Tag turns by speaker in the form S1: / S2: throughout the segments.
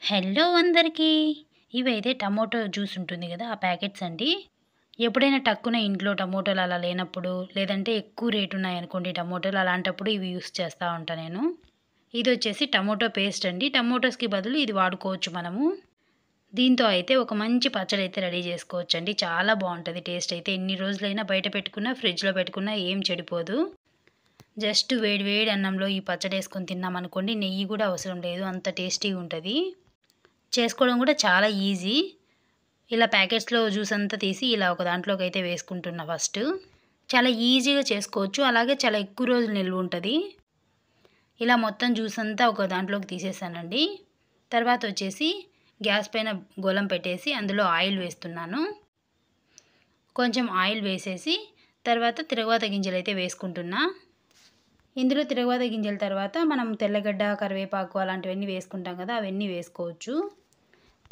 S1: Hello అందరికీ. ఇవైతే tomato juice ఉంటుంది గదా! ఆ ప్యాకెట్స్ అండి. ఎప్పుడైనా టక్కున ఇంట్లో టమోటాలు అలా లేనప్పుడు, లేదంటే ఎక్కువ రేట్ ఉన్నాయనుకోండి టమోటాలు, అలాంటప్పుడు ఇవి యూజ్ చేస్తా ఉంటా నేను. ఇదొచ్చేసి టమోటో పేస్ట్ అండి. టమోటోస్‌కి బదులు ఇది వాడుకోవచ్చు మనము. దీంతో అయితే ఒక మంచి పచ్చడైతే రెడీ జేసుకోవచ్చండి. చాలా బావుంటది టేస్ట్ అయితే. ఎన్ని రోజులైనా బయట పెట్టుకున్నా, ఫ్రిడ్జ్‌లో పెట్టుకున్నా ఏం చెడిపోదు. జస్ట్ వేడి వేడి అన్నంలో ఈ పచ్చడేసుకొని తిన్నామనుకోండి, నెయ్యి గూడా అవసరం లేదు. అంత టేస్టీగుంటది. చేసుకోవడం గూడా చాలా ఈజీ. ఇలా ప్యాకెట్స్‌లో జ్యూస్ అంతా తీసి ఇలా ఒక దాంట్లోకైతే వేసుకుంటున్నా ఫస్టు. చాలా ఈజీగా చేసుకోవచ్చు. అలాగే చాలా ఎక్కువ రోజులు నిల్వుంటది. ఇలా మొత్తం జ్యూస్ అంతా ఒక దాంట్లోకి తీసేసానండి. తర్వాతొచ్చేసి గ్యాస్ పైన గొలం పెట్టేసి అందులో ఆయిల్ వేస్తున్నాను. కొంచెం ఆయిల్ వేసేసి తర్వాత తిరగవాత గింజలైతే వేసుకుంటున్నా. ఇందులో తిరగవాత గింజల తర్వాత మనం తెల్లగడ్డ, కరివేపాకు అలాంటివన్నీ వేసుకుంటాం గదా! అవన్నీ వేసుకోవచ్చు.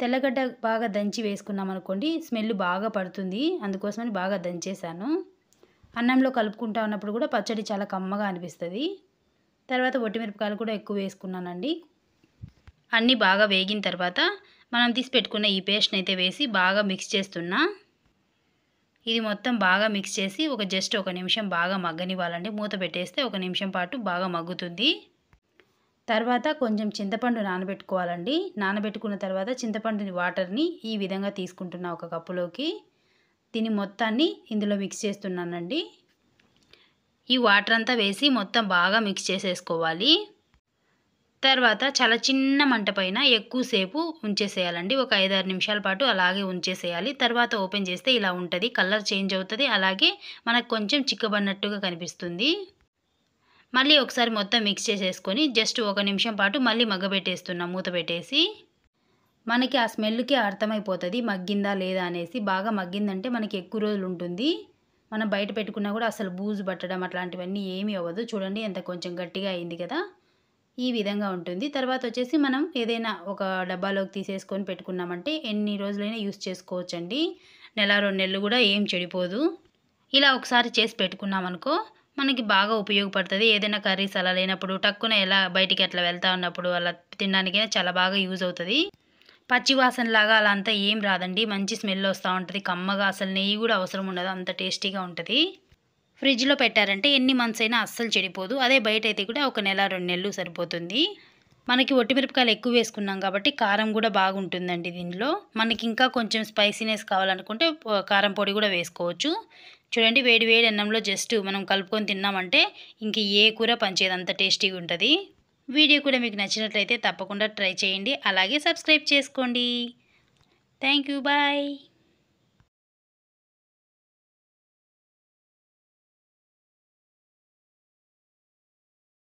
S1: తెల్లగడ్డ బాగా దంచి వేసుకున్నామనుకోండి స్మెల్ బాగా పడుతుంది. అందుకోసమని బాగా దంచేసాను. అన్నంలో కలుపుకుంటా ఉన్నప్పుడు కూడా పచ్చడి చాలా కమ్మగా అనిపిస్తది. తర్వాత ఒట్టిమిరపకాయలు కూడా ఎక్కువ వేసుకున్నానండి. అన్నీ బాగా వేగిన తర్వాత మనం తీసి పెట్టుకున్న ఈ పేస్ట్‌నైతే వేసి బాగా మిక్స్ చేస్తున్నా. ఇది మొత్తం బాగా మిక్స్ చేసి జస్ట్ ఒక నిమిషం బాగా మగ్గనివ్వాలండి. మూత పెట్టేస్తే ఒక నిమిషం పాటు బాగా మగ్గుతుంది. తర్వాత కొంచెం చింతపండు నానబెట్టుకోవాలండి. నానబెట్టుకున్న తర్వాత చింతపండుని వాటర్‌ని ఈ విధంగా తీసుకుంటున్నా ఒక కప్పులోకి. దీన్ని మొత్తాన్ని ఇందులో మిక్స్ చేస్తున్నానండి. ఈ వాటర్ అంతా వేసి మొత్తం బాగా మిక్స్ చేసేసుకోవాలి. తర్వాత చాలా చిన్న మంట పైన ఎక్కువ సేపు ఉంచేసేయాలండి. ఒక 5, 6 నిమిషాల పాటు అలాగే ఉంచేసేయాలి. తర్వాత ఓపెన్ చేస్తే ఇలా ఉంటది. కలర్ చేంజ్ అవుతది. అలాగే మనకు కొంచెం చిక్కబడినట్టుగా కనిపిస్తుంది. మళ్ళీ ఒకసారి మొత్తం మిక్స్ చేసేసుకొని జస్ట్ ఒక నిమిషం పాటు మళ్ళీ మగ్గబెట్టేస్తున్నా మూత పెట్టేసి. మనకి ఆ స్మెల్‌కే అర్థమైపోతది మగ్గిందా లేదా అనేసి. బాగా మగ్గిందంటే మనకి ఎక్కువ రోజులుంటుంది. మనం బయట పెట్టుకున్నా కూడా అసలు బూజు పట్టడం అట్లాంటివన్నీ ఏమీ అవ్వదు. చూడండి ఎంత కొంచెం గట్టిగా అయింది కదా! ఈ విధంగా ఉంటుంది. తర్వాతొచ్చేసి మనం ఏదైనా ఒక డబ్బాలోకి తీసేసుకొని పెట్టుకున్నామంటే ఎన్ని రోజులైనా యూజ్ చేసుకోవచ్చండి. నెల, 2 నెలలు కూడా ఏం చెడిపోదు. ఇలా ఒకసారి చేసి పెట్టుకున్నామనుకో మనకి బాగా ఉపయోగపడుతది. ఏదైనా కర్రీస్ అలా లేనప్పుడు టక్కున ఎలా బయటికి అట్లా వెళ్తా ఉన్నప్పుడు అలా తినడానికైనా చాలా బాగా యూజ్ అవుతది. పచ్చి వాసనలాగా అలా అంతా ఏం రాదండి. మంచి స్మెల్ వస్తా ఉంటది. కమ్మగా అసలు నెయ్యి గూడా అవసరం ఉండదు. అంత టేస్టీగా ఉంటది. ఫ్రిడ్జ్‌లో పెట్టారంటే ఎన్ని మంత్స్ అయినా అస్సలు చెడిపోదు. అదే బయటైతే కూడా ఒక నెల, 2 నెలలు సరిపోతుంది. మనకి ఒట్టిమిరపకాయలు ఎక్కువ వేసుకున్నాం కాబట్టి కారం గూడా బాగుంటుందండి దీనిలో. మనకి ఇంకా కొంచెం స్పైసీనెస్ కావాలనుకుంటే కారం పొడి గూడా వేసుకోవచ్చు. చూడండి వేడి వేడి అన్నంలో జస్ట్ మనం కలుపుకొని తిన్నామంటే ఇంక ఏ కూర పనిచేయదు. అంత టేస్టీగా ఉంటది. వీడియో కూడా మీకు నచ్చినట్లయితే తప్పకుండా ట్రై చేయండి. అలాగే సబ్స్క్రైబ్ చేసుకోండి. Thank you. బాయ్.